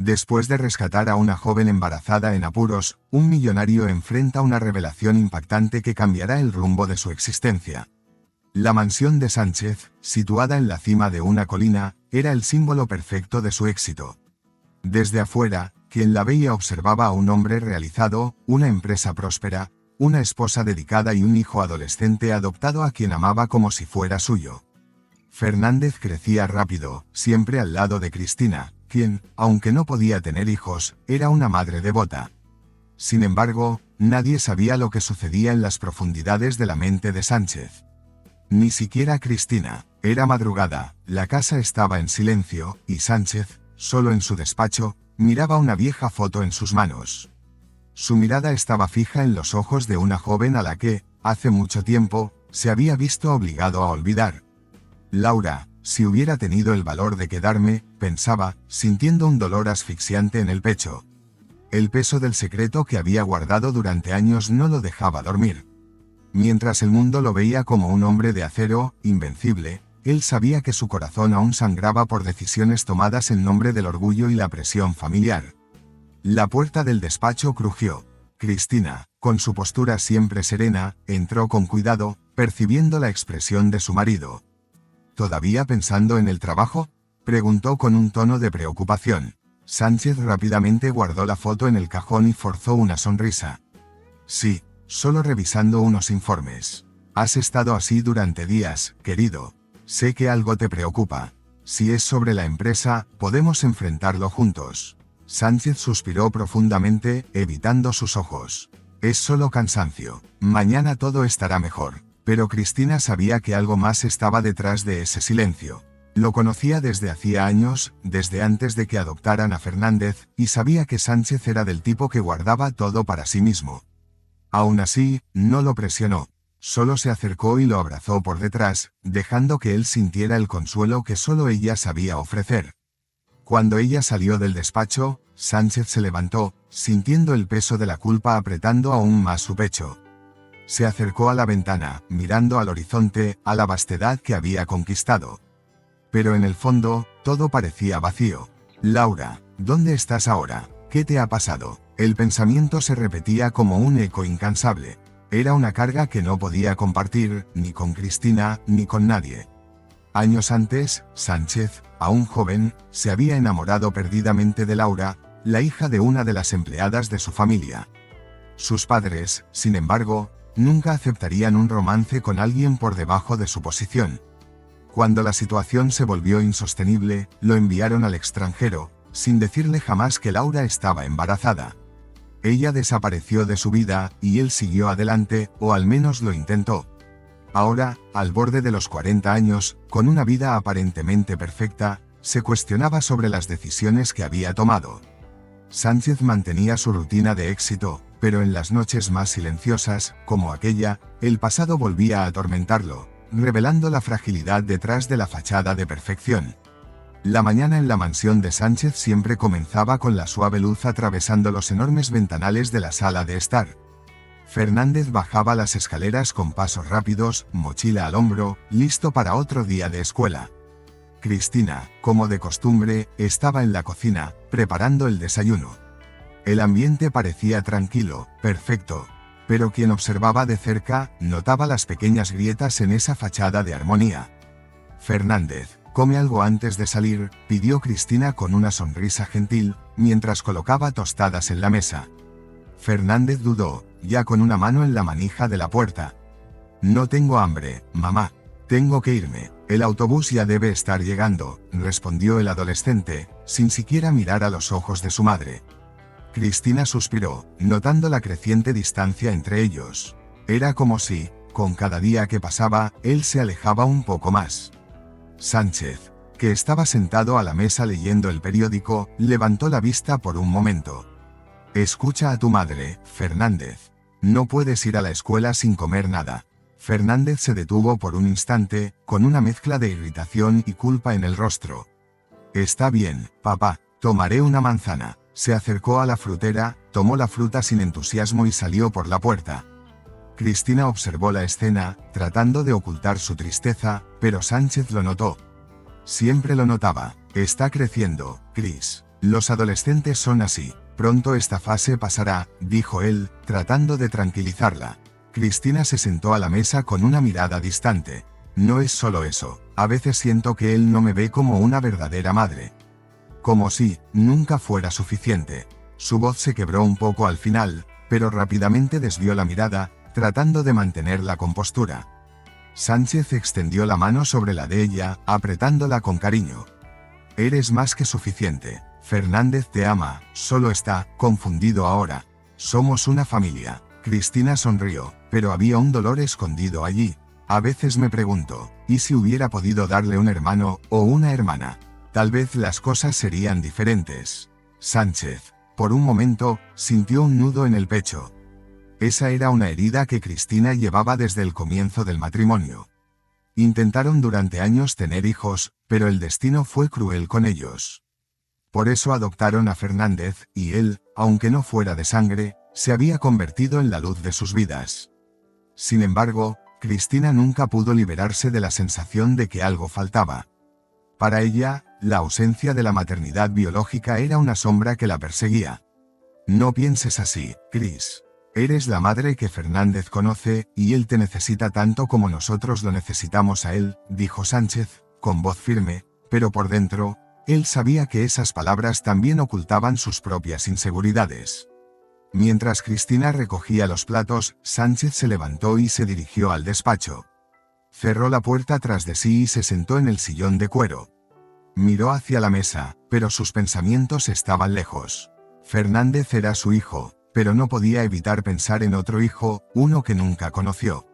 Después de rescatar a una joven embarazada en apuros, un millonario enfrenta una revelación impactante que cambiará el rumbo de su existencia. La mansión de Sánchez, situada en la cima de una colina, era el símbolo perfecto de su éxito. Desde afuera, quien la veía observaba a un hombre realizado, una empresa próspera, una esposa dedicada y un hijo adolescente adoptado a quien amaba como si fuera suyo. Fernández crecía rápido, siempre al lado de Cristina, quien, aunque no podía tener hijos, era una madre devota. Sin embargo, nadie sabía lo que sucedía en las profundidades de la mente de Sánchez. Ni siquiera Cristina. Era madrugada, la casa estaba en silencio, y Sánchez, solo en su despacho, miraba una vieja foto en sus manos. Su mirada estaba fija en los ojos de una joven a la que, hace mucho tiempo, se había visto obligado a olvidar. Laura, si hubiera tenido el valor de quedarme, pensaba, sintiendo un dolor asfixiante en el pecho. El peso del secreto que había guardado durante años no lo dejaba dormir. Mientras el mundo lo veía como un hombre de acero, invencible, él sabía que su corazón aún sangraba por decisiones tomadas en nombre del orgullo y la presión familiar. La puerta del despacho crujió. Cristina, con su postura siempre serena, entró con cuidado, percibiendo la expresión de su marido. ¿Todavía pensando en el trabajo?, preguntó con un tono de preocupación. Sánchez rápidamente guardó la foto en el cajón y forzó una sonrisa. Sí, solo revisando unos informes. Has estado así durante días, querido. Sé que algo te preocupa. Si es sobre la empresa, podemos enfrentarlo juntos. Sánchez suspiró profundamente, evitando sus ojos. Es solo cansancio. Mañana todo estará mejor. Pero Cristina sabía que algo más estaba detrás de ese silencio. Lo conocía desde hacía años, desde antes de que adoptaran a Fernández, y sabía que Sánchez era del tipo que guardaba todo para sí mismo. Aún así, no lo presionó. Solo se acercó y lo abrazó por detrás, dejando que él sintiera el consuelo que solo ella sabía ofrecer. Cuando ella salió del despacho, Sánchez se levantó, sintiendo el peso de la culpa apretando aún más su pecho. Se acercó a la ventana, mirando al horizonte, a la vastedad que había conquistado. Pero en el fondo, todo parecía vacío. Laura, ¿dónde estás ahora? ¿Qué te ha pasado? El pensamiento se repetía como un eco incansable. Era una carga que no podía compartir, ni con Cristina, ni con nadie. Años antes, Sánchez, aún joven, se había enamorado perdidamente de Laura, la hija de una de las empleadas de su familia. Sus padres, sin embargo, nunca aceptarían un romance con alguien por debajo de su posición. Cuando la situación se volvió insostenible, lo enviaron al extranjero, sin decirle jamás que Laura estaba embarazada. Ella desapareció de su vida, y él siguió adelante, o al menos lo intentó. Ahora, al borde de los 40 años, con una vida aparentemente perfecta, se cuestionaba sobre las decisiones que había tomado. Sánchez mantenía su rutina de éxito, pero en las noches más silenciosas, como aquella, el pasado volvía a atormentarlo, revelando la fragilidad detrás de la fachada de perfección. La mañana en la mansión de Sánchez siempre comenzaba con la suave luz atravesando los enormes ventanales de la sala de estar. Fernández bajaba las escaleras con pasos rápidos, mochila al hombro, listo para otro día de escuela. Cristina, como de costumbre, estaba en la cocina, preparando el desayuno. El ambiente parecía tranquilo, perfecto, pero quien observaba de cerca, notaba las pequeñas grietas en esa fachada de armonía. Fernández, come algo antes de salir, pidió Cristina con una sonrisa gentil, mientras colocaba tostadas en la mesa. Fernández dudó, ya con una mano en la manija de la puerta. No tengo hambre, mamá. Tengo que irme. El autobús ya debe estar llegando, respondió el adolescente, sin siquiera mirar a los ojos de su madre. Cristina suspiró, notando la creciente distancia entre ellos. Era como si, con cada día que pasaba, él se alejaba un poco más. Sánchez, que estaba sentado a la mesa leyendo el periódico, levantó la vista por un momento. Escucha a tu madre, Fernández. No puedes ir a la escuela sin comer nada. Fernández se detuvo por un instante, con una mezcla de irritación y culpa en el rostro. Está bien, papá, tomaré una manzana. Se acercó a la frutera, tomó la fruta sin entusiasmo y salió por la puerta. Cristina observó la escena, tratando de ocultar su tristeza, pero Sánchez lo notó. Siempre lo notaba. Está creciendo, Cris. Los adolescentes son así. Pronto esta fase pasará, dijo él, tratando de tranquilizarla. Cristina se sentó a la mesa con una mirada distante. No es solo eso. A veces siento que él no me ve como una verdadera madre. Como si nunca fuera suficiente. Su voz se quebró un poco al final, pero rápidamente desvió la mirada, tratando de mantener la compostura. Sánchez extendió la mano sobre la de ella, apretándola con cariño. Eres más que suficiente. Fernández te ama, solo está confundido ahora. Somos una familia. Cristina sonrió, pero había un dolor escondido allí. A veces me pregunto, ¿y si hubiera podido darle un hermano o una hermana? Tal vez las cosas serían diferentes. Sánchez, por un momento, sintió un nudo en el pecho. Esa era una herida que Cristina llevaba desde el comienzo del matrimonio. Intentaron durante años tener hijos, pero el destino fue cruel con ellos. Por eso adoptaron a Fernández, y él, aunque no fuera de sangre, se había convertido en la luz de sus vidas. Sin embargo, Cristina nunca pudo liberarse de la sensación de que algo faltaba. Para ella, la ausencia de la maternidad biológica era una sombra que la perseguía. No pienses así, Cris. Eres la madre que Fernández conoce, y él te necesita tanto como nosotros lo necesitamos a él, dijo Sánchez, con voz firme, pero por dentro, él sabía que esas palabras también ocultaban sus propias inseguridades. Mientras Cristina recogía los platos, Sánchez se levantó y se dirigió al despacho. Cerró la puerta tras de sí y se sentó en el sillón de cuero. Miró hacia la mesa, pero sus pensamientos estaban lejos. Fernández era su hijo, pero no podía evitar pensar en otro hijo, uno que nunca conoció.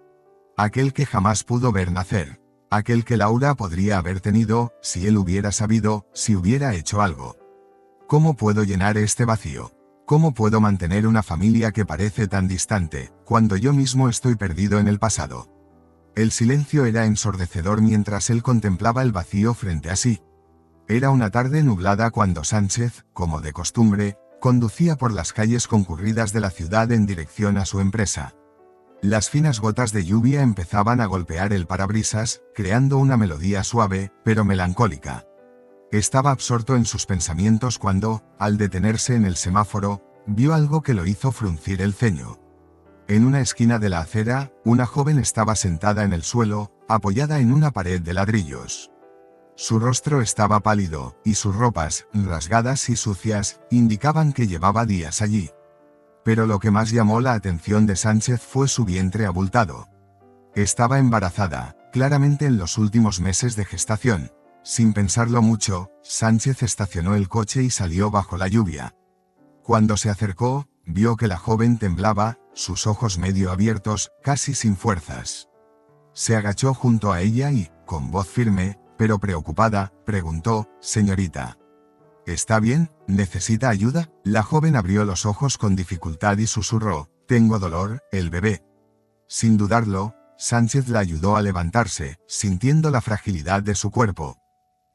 Aquel que jamás pudo ver nacer. Aquel que Laura podría haber tenido, si él hubiera sabido, si hubiera hecho algo. ¿Cómo puedo llenar este vacío? ¿Cómo puedo mantener una familia que parece tan distante, cuando yo mismo estoy perdido en el pasado? El silencio era ensordecedor mientras él contemplaba el vacío frente a sí. Era una tarde nublada cuando Sánchez, como de costumbre, conducía por las calles concurridas de la ciudad en dirección a su empresa. Las finas gotas de lluvia empezaban a golpear el parabrisas, creando una melodía suave, pero melancólica. Estaba absorto en sus pensamientos cuando, al detenerse en el semáforo, vio algo que lo hizo fruncir el ceño. En una esquina de la acera, una joven estaba sentada en el suelo, apoyada en una pared de ladrillos. Su rostro estaba pálido, y sus ropas, rasgadas y sucias, indicaban que llevaba días allí. Pero lo que más llamó la atención de Sánchez fue su vientre abultado. Estaba embarazada, claramente en los últimos meses de gestación. Sin pensarlo mucho, Sánchez estacionó el coche y salió bajo la lluvia. Cuando se acercó, vio que la joven temblaba, sus ojos medio abiertos, casi sin fuerzas. Se agachó junto a ella y, con voz firme, pero preocupada, preguntó, «Señorita, ¿está bien? ¿Necesita ayuda?» La joven abrió los ojos con dificultad y susurró, «Tengo dolor, el bebé». Sin dudarlo, Sánchez la ayudó a levantarse, sintiendo la fragilidad de su cuerpo.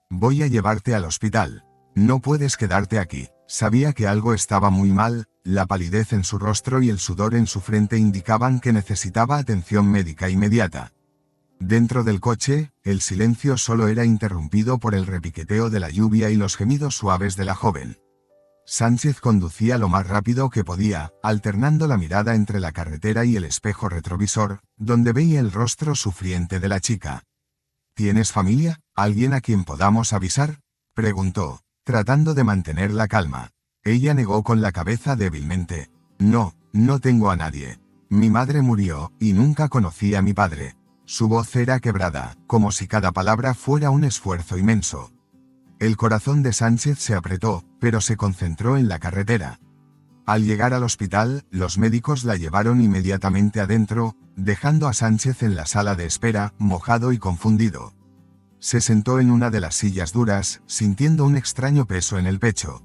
«Voy a llevarte al hospital. No puedes quedarte aquí». Sabía que algo estaba muy mal, la palidez en su rostro y el sudor en su frente indicaban que necesitaba atención médica inmediata. Dentro del coche, el silencio solo era interrumpido por el repiqueteo de la lluvia y los gemidos suaves de la joven. Sánchez conducía lo más rápido que podía, alternando la mirada entre la carretera y el espejo retrovisor, donde veía el rostro sufriente de la chica. ¿Tienes familia? ¿Alguien a quien podamos avisar?, preguntó, tratando de mantener la calma. Ella negó con la cabeza débilmente. No, no tengo a nadie. Mi madre murió, y nunca conocí a mi padre. Su voz era quebrada, como si cada palabra fuera un esfuerzo inmenso. El corazón de Sánchez se apretó, pero se concentró en la carretera. Al llegar al hospital, los médicos la llevaron inmediatamente adentro, dejando a Sánchez en la sala de espera, mojado y confundido. Se sentó en una de las sillas duras, sintiendo un extraño peso en el pecho.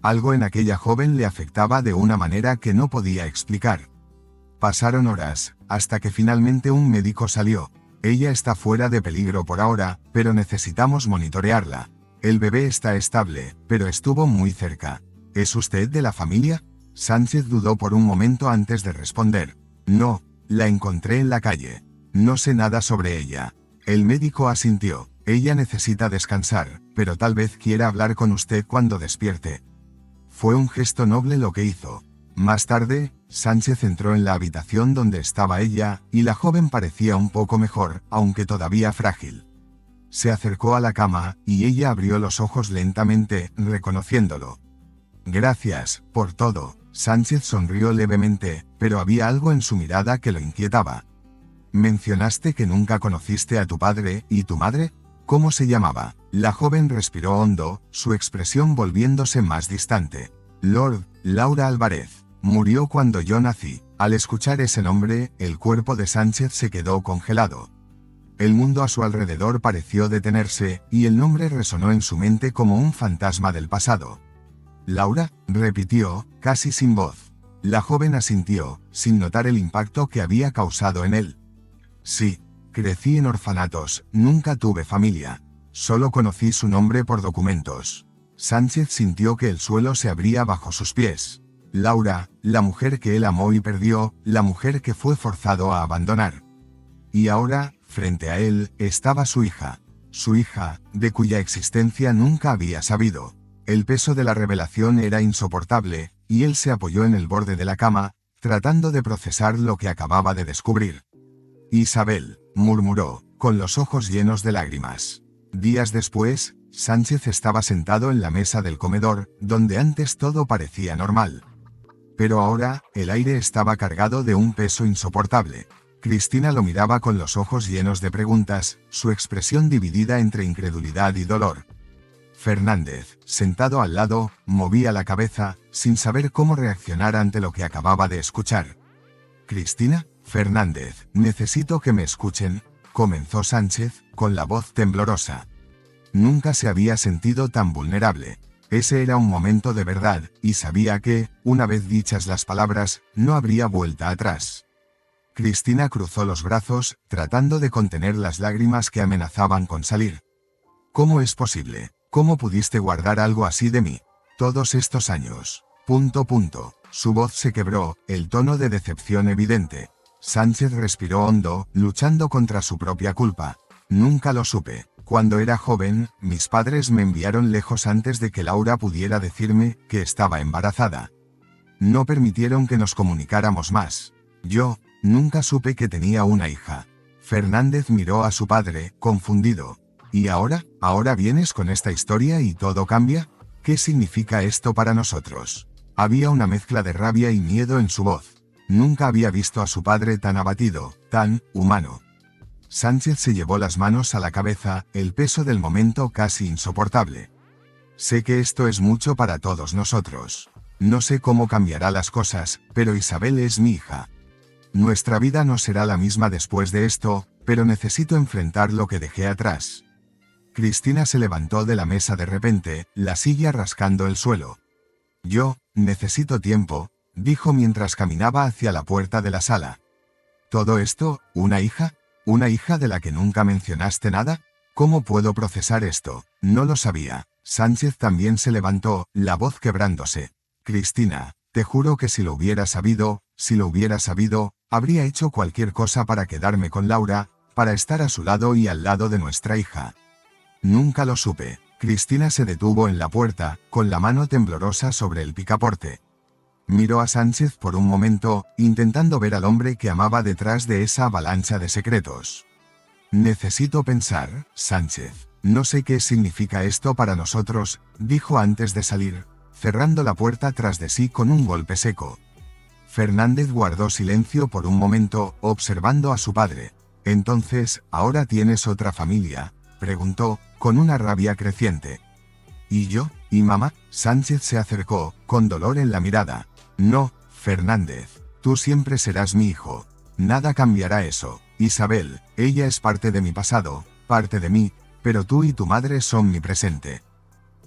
Algo en aquella joven le afectaba de una manera que no podía explicar. Pasaron horas, hasta que finalmente un médico salió. Ella está fuera de peligro por ahora, pero necesitamos monitorearla. El bebé está estable, pero estuvo muy cerca. ¿Es usted de la familia? Sánchez dudó por un momento antes de responder. No, la encontré en la calle. No sé nada sobre ella. El médico asintió. Ella necesita descansar, pero tal vez quiera hablar con usted cuando despierte. Fue un gesto noble lo que hizo. Más tarde, Sánchez entró en la habitación donde estaba ella, y la joven parecía un poco mejor, aunque todavía frágil. Se acercó a la cama, y ella abrió los ojos lentamente, reconociéndolo. Gracias, por todo. Sánchez sonrió levemente, pero había algo en su mirada que lo inquietaba. Mencionaste que nunca conociste a tu padre, ¿y tu madre? ¿Cómo se llamaba? La joven respiró hondo, su expresión volviéndose más distante. Lord Laura Álvarez. Murió cuando yo nací. Al escuchar ese nombre, el cuerpo de Sánchez se quedó congelado. El mundo a su alrededor pareció detenerse, y el nombre resonó en su mente como un fantasma del pasado. Laura, repitió, casi sin voz. La joven asintió, sin notar el impacto que había causado en él. Sí, crecí en orfanatos, nunca tuve familia. Solo conocí su nombre por documentos. Sánchez sintió que el suelo se abría bajo sus pies. Laura, la mujer que él amó y perdió, la mujer que fue forzado a abandonar. Y ahora, frente a él, estaba su hija, de cuya existencia nunca había sabido. El peso de la revelación era insoportable, y él se apoyó en el borde de la cama, tratando de procesar lo que acababa de descubrir. Isabel, murmuró, con los ojos llenos de lágrimas. Días después, Sánchez estaba sentado en la mesa del comedor, donde antes todo parecía normal. Pero ahora, el aire estaba cargado de un peso insoportable. Cristina lo miraba con los ojos llenos de preguntas, su expresión dividida entre incredulidad y dolor. Fernández, sentado al lado, movía la cabeza, sin saber cómo reaccionar ante lo que acababa de escuchar. Cristina, Fernández, necesito que me escuchen, comenzó Sánchez, con la voz temblorosa. Nunca se había sentido tan vulnerable. Ese era un momento de verdad, y sabía que, una vez dichas las palabras, no habría vuelta atrás. Cristina cruzó los brazos, tratando de contener las lágrimas que amenazaban con salir. ¿Cómo es posible? ¿Cómo pudiste guardar algo así de mí? Todos estos años. Su voz se quebró, el tono de decepción evidente. Sánchez respiró hondo, luchando contra su propia culpa. Nunca lo supe. Cuando era joven, mis padres me enviaron lejos antes de que Laura pudiera decirme que estaba embarazada. No permitieron que nos comunicáramos más. Yo, nunca supe que tenía una hija. Fernández miró a su padre, confundido. ¿Y ahora? ¿Ahora vienes con esta historia y todo cambia? ¿Qué significa esto para nosotros? Había una mezcla de rabia y miedo en su voz. Nunca había visto a su padre tan abatido, tan humano. Sánchez se llevó las manos a la cabeza, el peso del momento casi insoportable. Sé que esto es mucho para todos nosotros. No sé cómo cambiará las cosas, pero Isabel es mi hija. Nuestra vida no será la misma después de esto, pero necesito enfrentar lo que dejé atrás. Cristina se levantó de la mesa de repente, la silla rascando el suelo. Yo, necesito tiempo, dijo mientras caminaba hacia la puerta de la sala. ¿Todo esto, una hija? ¿Una hija de la que nunca mencionaste nada? ¿Cómo puedo procesar esto? No lo sabía. Sánchez también se levantó, la voz quebrándose. Cristina, te juro que si lo hubiera sabido, habría hecho cualquier cosa para quedarme con Laura, para estar a su lado y al lado de nuestra hija. Nunca lo supe. Cristina se detuvo en la puerta, con la mano temblorosa sobre el picaporte. Miró a Sánchez por un momento, intentando ver al hombre que amaba detrás de esa avalancha de secretos. Necesito pensar, Sánchez. No sé qué significa esto para nosotros, dijo antes de salir, cerrando la puerta tras de sí con un golpe seco. Fernández guardó silencio por un momento, observando a su padre. Entonces, ¿ahora tienes otra familia?, preguntó, con una rabia creciente. ¿Y yo? ¿Y mamá? Sánchez se acercó, con dolor en la mirada. No, Fernández, tú siempre serás mi hijo. Nada cambiará eso. Isabel, ella es parte de mi pasado, parte de mí, pero tú y tu madre son mi presente.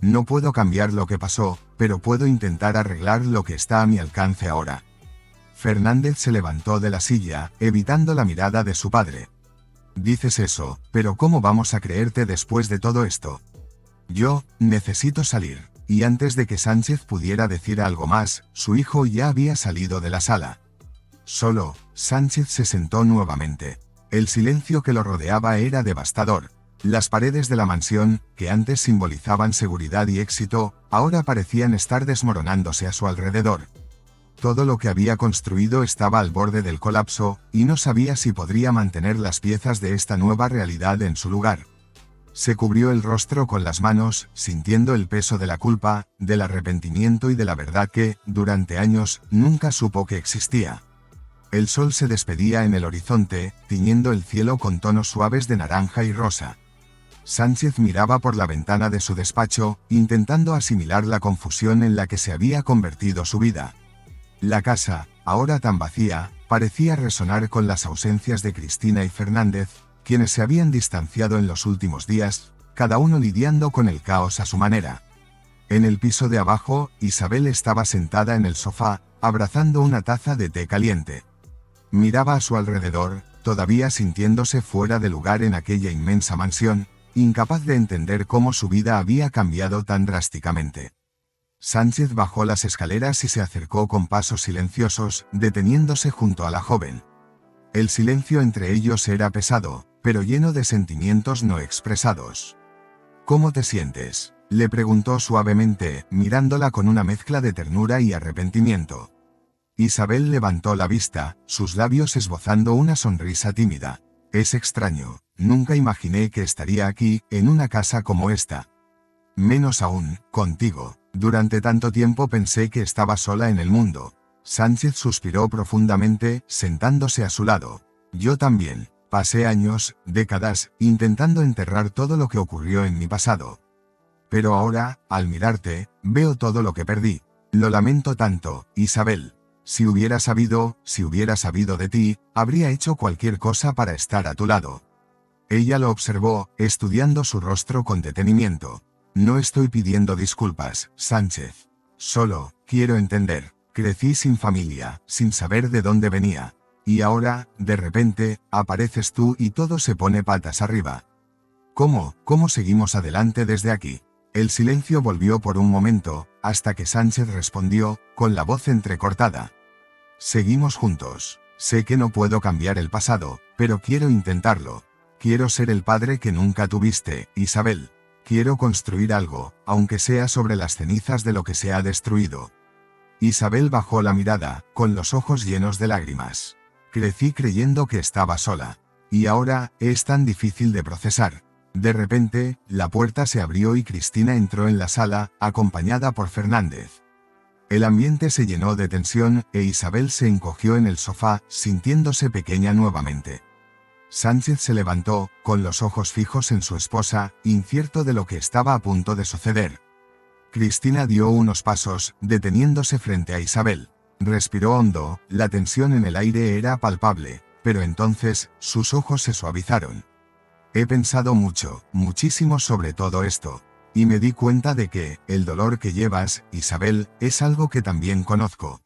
No puedo cambiar lo que pasó, pero puedo intentar arreglar lo que está a mi alcance ahora. Fernández se levantó de la silla, evitando la mirada de su padre. Dices eso, pero ¿cómo vamos a creerte después de todo esto? Yo, necesito salir. Y antes de que Sánchez pudiera decir algo más, su hijo ya había salido de la sala. Solo, Sánchez se sentó nuevamente. El silencio que lo rodeaba era devastador. Las paredes de la mansión, que antes simbolizaban seguridad y éxito, ahora parecían estar desmoronándose a su alrededor. Todo lo que había construido estaba al borde del colapso, y no sabía si podría mantener las piezas de esta nueva realidad en su lugar. Se cubrió el rostro con las manos, sintiendo el peso de la culpa, del arrepentimiento y de la verdad que, durante años, nunca supo que existía. El sol se despedía en el horizonte, tiñendo el cielo con tonos suaves de naranja y rosa. Sánchez miraba por la ventana de su despacho, intentando asimilar la confusión en la que se había convertido su vida. La casa, ahora tan vacía, parecía resonar con las ausencias de Cristina y Fernández, quienes se habían distanciado en los últimos días, cada uno lidiando con el caos a su manera. En el piso de abajo, Isabel estaba sentada en el sofá, abrazando una taza de té caliente. Miraba a su alrededor, todavía sintiéndose fuera de lugar en aquella inmensa mansión, incapaz de entender cómo su vida había cambiado tan drásticamente. Sánchez bajó las escaleras y se acercó con pasos silenciosos, deteniéndose junto a la joven. El silencio entre ellos era pesado, pero lleno de sentimientos no expresados. ¿Cómo te sientes?, le preguntó suavemente, mirándola con una mezcla de ternura y arrepentimiento. Isabel levantó la vista, sus labios esbozando una sonrisa tímida. Es extraño, nunca imaginé que estaría aquí, en una casa como esta. Menos aún, contigo. Durante tanto tiempo pensé que estaba sola en el mundo. Sánchez suspiró profundamente, sentándose a su lado. Yo también. Pasé años, décadas, intentando enterrar todo lo que ocurrió en mi pasado. Pero ahora, al mirarte, veo todo lo que perdí. Lo lamento tanto, Isabel. Si hubiera sabido de ti, habría hecho cualquier cosa para estar a tu lado. Ella lo observó, estudiando su rostro con detenimiento. No estoy pidiendo disculpas, Sánchez. Solo, quiero entender. Crecí sin familia, sin saber de dónde venía. Y ahora, de repente, apareces tú y todo se pone patas arriba. ¿Cómo seguimos adelante desde aquí? El silencio volvió por un momento, hasta que Sánchez respondió, con la voz entrecortada. Seguimos juntos. Sé que no puedo cambiar el pasado, pero quiero intentarlo. Quiero ser el padre que nunca tuviste, Isabel. Quiero construir algo, aunque sea sobre las cenizas de lo que se ha destruido. Isabel bajó la mirada, con los ojos llenos de lágrimas. Crecí creyendo que estaba sola. Y ahora, es tan difícil de procesar. De repente, la puerta se abrió y Cristina entró en la sala, acompañada por Fernández. El ambiente se llenó de tensión, e Isabel se encogió en el sofá, sintiéndose pequeña nuevamente. Sánchez se levantó, con los ojos fijos en su esposa, incierto de lo que estaba a punto de suceder. Cristina dio unos pasos, deteniéndose frente a Isabel. Respiró hondo, la tensión en el aire era palpable, pero entonces, sus ojos se suavizaron. He pensado mucho, muchísimo sobre todo esto, y me di cuenta de que, el dolor que llevas, Isabel, es algo que también conozco.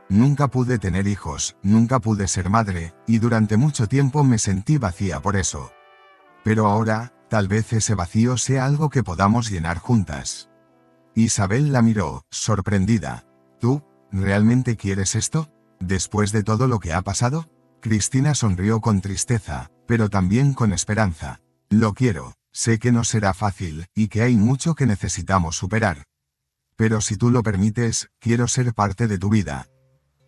Nunca pude tener hijos, nunca pude ser madre, y durante mucho tiempo me sentí vacía por eso. Pero ahora, tal vez ese vacío sea algo que podamos llenar juntas. Isabel la miró, sorprendida. ¿Tú, realmente quieres esto? ¿Después de todo lo que ha pasado? Cristina sonrió con tristeza, pero también con esperanza. Lo quiero, sé que no será fácil, y que hay mucho que necesitamos superar. Pero si tú lo permites, quiero ser parte de tu vida.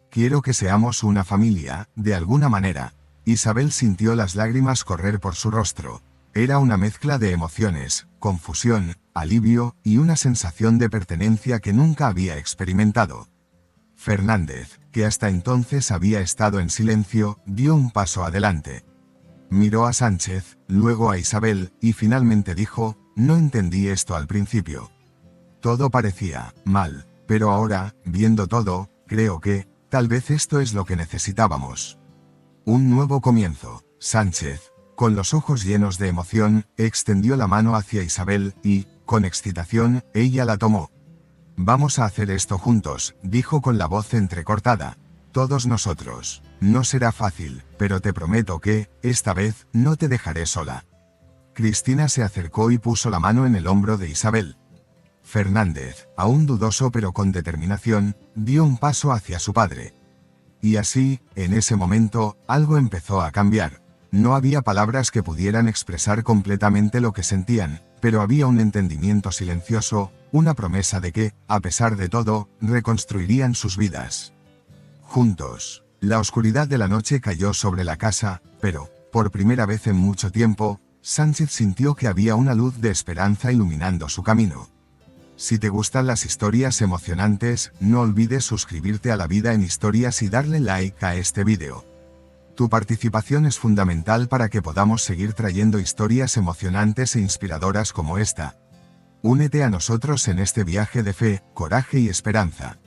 Quiero que seamos una familia, de alguna manera. Isabel sintió las lágrimas correr por su rostro. Era una mezcla de emociones, confusión, alivio, y una sensación de pertenencia que nunca había experimentado. Fernández, que hasta entonces había estado en silencio, dio un paso adelante. Miró a Sánchez, luego a Isabel, y finalmente dijo, no entendí esto al principio. Todo parecía mal, pero ahora, viendo todo, creo que, tal vez esto es lo que necesitábamos. Un nuevo comienzo. Sánchez, con los ojos llenos de emoción, extendió la mano hacia Isabel, y, con excitación, ella la tomó. Vamos a hacer esto juntos, dijo con la voz entrecortada. Todos nosotros. No será fácil, pero te prometo que, esta vez, no te dejaré sola. Cristina se acercó y puso la mano en el hombro de Isabel. Fernández, aún dudoso pero con determinación, dio un paso hacia su padre. Y así, en ese momento, algo empezó a cambiar. No había palabras que pudieran expresar completamente lo que sentían, pero había un entendimiento silencioso, una promesa de que, a pesar de todo, reconstruirían sus vidas. Juntos. La oscuridad de la noche cayó sobre la casa, pero, por primera vez en mucho tiempo, Sánchez sintió que había una luz de esperanza iluminando su camino. Si te gustan las historias emocionantes, no olvides suscribirte a La Vida en Historias y darle like a este vídeo. Tu participación es fundamental para que podamos seguir trayendo historias emocionantes e inspiradoras como esta. Únete a nosotros en este viaje de fe, coraje y esperanza.